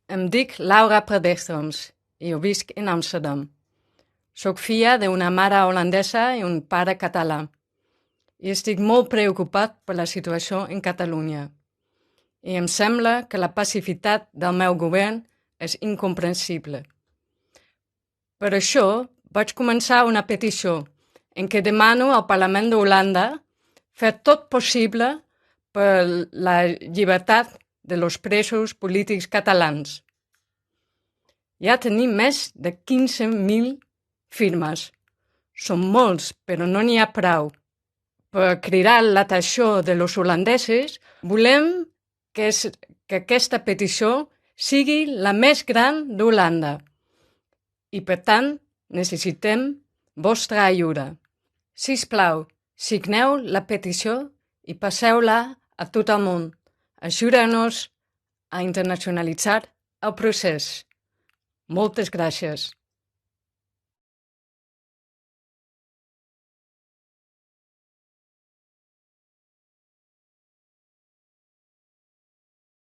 Em dic Laura Predestroms i jo visc en Amsterdam. Soc filla d'una mare holandesa i un pare català i estic molt preocupat per la situació en Catalunya. I em sembla que la pacifitat del meu govern és incomprensible. Per això vaig començar una petició en què demano al Parlament d'Holanda fer tot possible per la llibertat de los presos polítics catalans. Ja tenim més de 15.000 firmes. Són molts, però no n'hi ha prou. Per cridar l'atenció de los holandesos, volem que aquesta petició sigui la més gran d'Holanda. I, per tant, necessitem vostra ajuda. Sisplau, signeu la petició i passeu-la a tot el món. Ajudeu-nos a internacionalitzar el procés. Moltes gràcies.